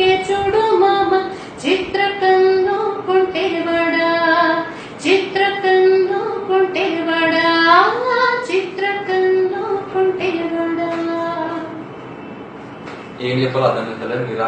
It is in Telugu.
చిత్రకే చూడు మామ చిత్రకన్ను కొంటెవడా చిత్రకన్ను కొంటెవడా చిత్రకన్ను కొంటెవడా. ఏం చెప్పాలో అర్థం చేస్తలేదు మీరు